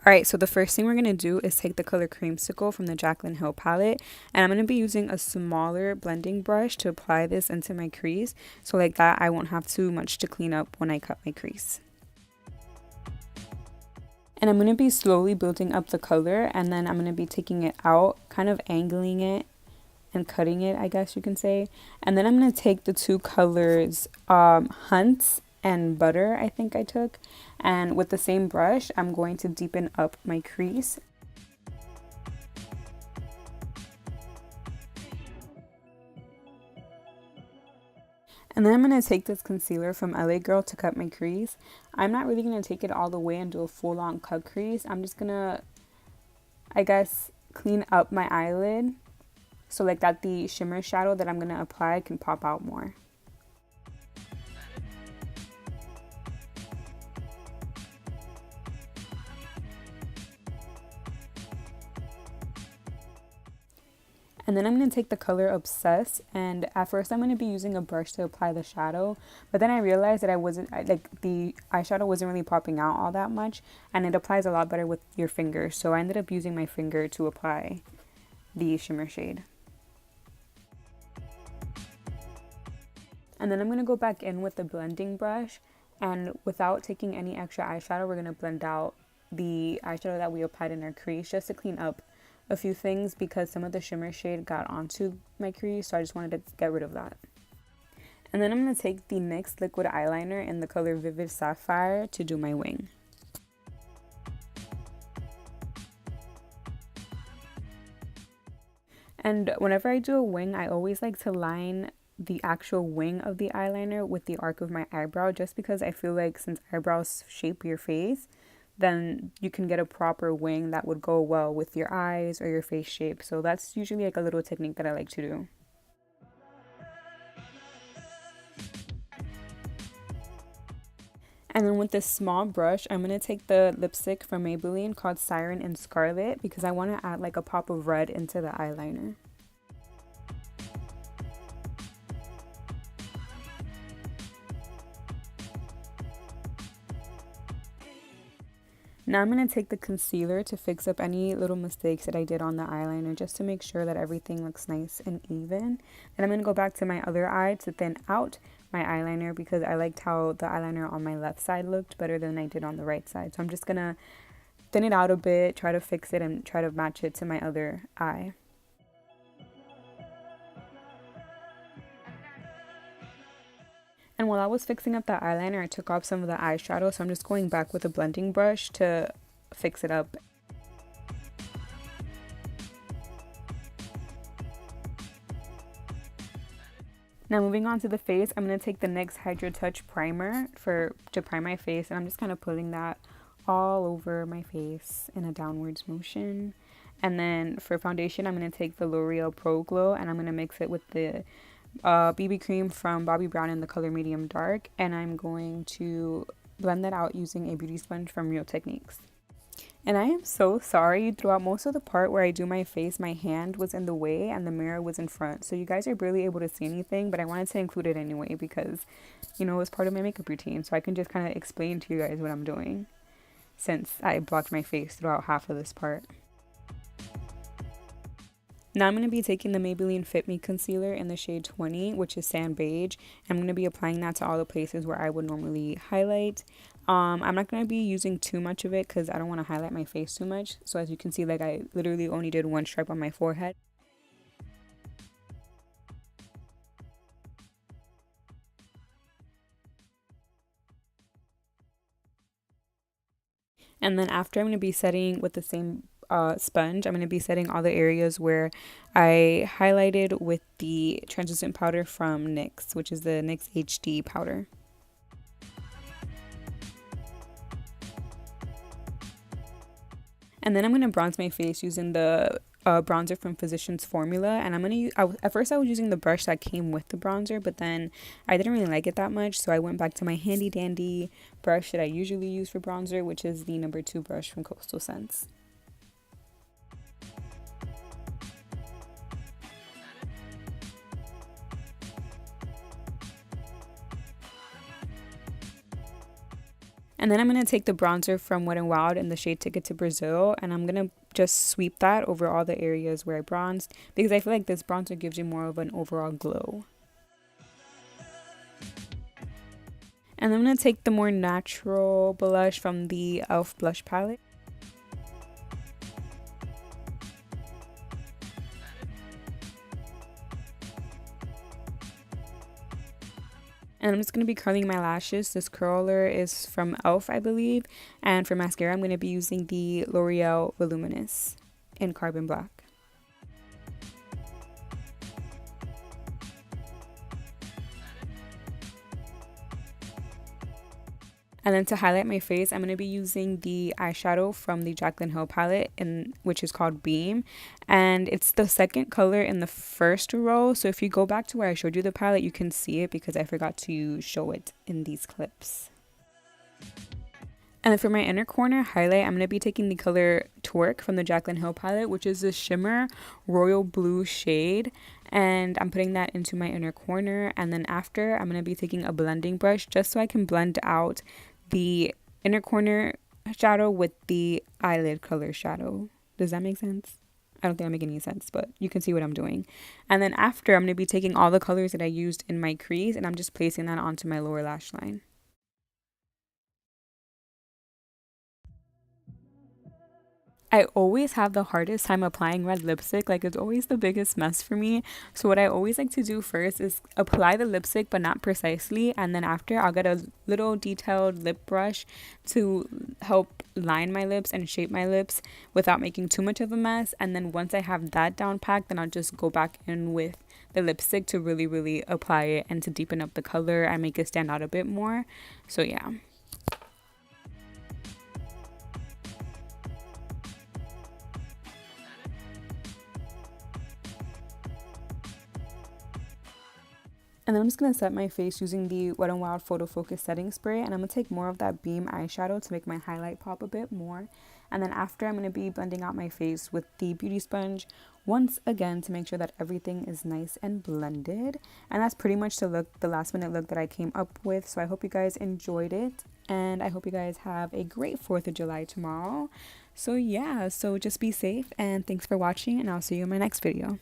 Alright, so the first thing we're going to do is take the color Creamsicle from the Jaclyn Hill palette, and I'm going to be using a smaller blending brush to apply this into my crease, so like that I won't have too much to clean up when I cut my crease. And I'm going to be slowly building up the color, and then I'm going to be taking it out, kind of angling it and cutting it, I guess you can say. And then I'm going to take the two colors, Hunt and Butter, I think I took, and with the same brush I'm going to deepen up my crease. And then I'm going to take this concealer from L.A Girl to cut my crease. I'm not really going to take it all the way and do a full on cut crease. I'm just going to, I guess, clean up my eyelid so like that the shimmer shadow that I'm going to apply can pop out more. And then I'm going to take the color Obsessed, and at first I'm going to be using a brush to apply the shadow, but then I realized that the eyeshadow wasn't really popping out all that much, and it applies a lot better with your finger, so I ended up using my finger to apply the shimmer shade. And then I'm going to go back in with the blending brush, and without taking any extra eyeshadow, we're going to blend out the eyeshadow that we applied in our crease just to clean up a few things because some of the shimmer shade got onto my crease, so I just wanted to get rid of that. And then I'm going to take the NYX liquid eyeliner in the color Vivid Sapphire to do my wing. And whenever I do a wing, I always like to line the actual wing of the eyeliner with the arc of my eyebrow, just because I feel like since eyebrows shape your face, then you can get a proper wing that would go well with your eyes or your face shape. So that's usually like a little technique that I like to do. And then with this small brush, I'm going to take the lipstick from Maybelline called Siren and Scarlet because I want to add like a pop of red into the eyeliner. Now I'm going to take the concealer to fix up any little mistakes that I did on the eyeliner just to make sure that everything looks nice and even. Then I'm going to go back to my other eye to thin out my eyeliner because I liked how the eyeliner on my left side looked better than I did on the right side. So I'm just going to thin it out a bit, try to fix it, and try to match it to my other eye. And while I was fixing up the eyeliner, I took off some of the eyeshadow, so I'm just going back with a blending brush to fix it up. Now moving on to the face, I'm going to take the NYX Hydra Touch Primer to prime my face, and I'm just kind of putting that all over my face in a downwards motion. And then for foundation, I'm going to take the L'Oreal Pro Glow, and I'm going to mix it with the BB cream from Bobbi Brown in the color Medium Dark, and I'm going to blend that out using a beauty sponge from Real Techniques. And I am so sorry, throughout most of the part where I do my face, my hand was in the way and the mirror was in front, so you guys are barely able to see anything, but I wanted to include it anyway because, you know, it's part of my makeup routine, so I can just kind of explain to you guys what I'm doing since I blocked my face throughout half of this part. Now I'm going to be taking the Maybelline Fit Me Concealer in the shade 20, which is Sand Beige. I'm going to be applying that to all the places where I would normally highlight. I'm not going to be using too much of it because I don't want to highlight my face too much. So as you can see, like I literally only did one stripe on my forehead. And then after, I'm going to be setting with the same sponge. I'm going to be setting all the areas where I highlighted with the translucent powder from NYX, which is the NYX HD powder. And then I'm going to bronze my face using the bronzer from Physcians formula, and I'm going to at first I was using the brush that came with the bronzer, but then I didn't really like it that much, so I went back to my handy dandy brush that I usually use for bronzer, which is the number 2 brush from Coastal Scents. And then I'm going to take the bronzer from Wet n Wild in the shade Ticket to Brazil, and I'm going to just sweep that over all the areas where I bronzed, because I feel like this bronzer gives you more of an overall glow. And I'm going to take the more natural blush from the e.l.f. blush palette. And I'm just going to be curling my lashes. This curler is from e.l.f. I believe. And for mascara, I'm going to be using the L'Oreal Voluminous in Carbon Black. And then to highlight my face, I'm going to be using the eyeshadow from the Jaclyn Hill palette, which is called Beam. And it's the second color in the first row. So if you go back to where I showed you the palette, you can see it because I forgot to show it in these clips. And then for my inner corner highlight, I'm going to be taking the color Twerk from the Jaclyn Hill palette, which is a shimmer royal blue shade. And I'm putting that into my inner corner. And then after, I'm going to be taking a blending brush just so I can blend out the inner corner shadow with the eyelid color shadow. Does that make sense? I don't think I'm making any sense, but you can see what I'm doing. And then after, I'm going to be taking all the colors that I used in my crease, and I'm just placing that onto my lower lash line. I always have the hardest time applying red lipstick. Like, it's always the biggest mess for me. So what I always like to do first is apply the lipstick, but not precisely. And then after, I'll get a little detailed lip brush to help line my lips and shape my lips without making too much of a mess. And then once I have that down packed, then I'll just go back in with the lipstick to really apply it and to deepen up the color and make it stand out a bit more. So yeah. And then I'm just going to set my face using the Wet n Wild Photofocus setting spray. And I'm going to take more of that Beam eyeshadow to make my highlight pop a bit more. And then after, I'm going to be blending out my face with the beauty sponge once again to make sure that everything is nice and blended. And that's pretty much the look, the last minute look that I came up with. So I hope you guys enjoyed it. And I hope you guys have a great 4th of July tomorrow. So yeah, so just be safe and thanks for watching, and I'll see you in my next video.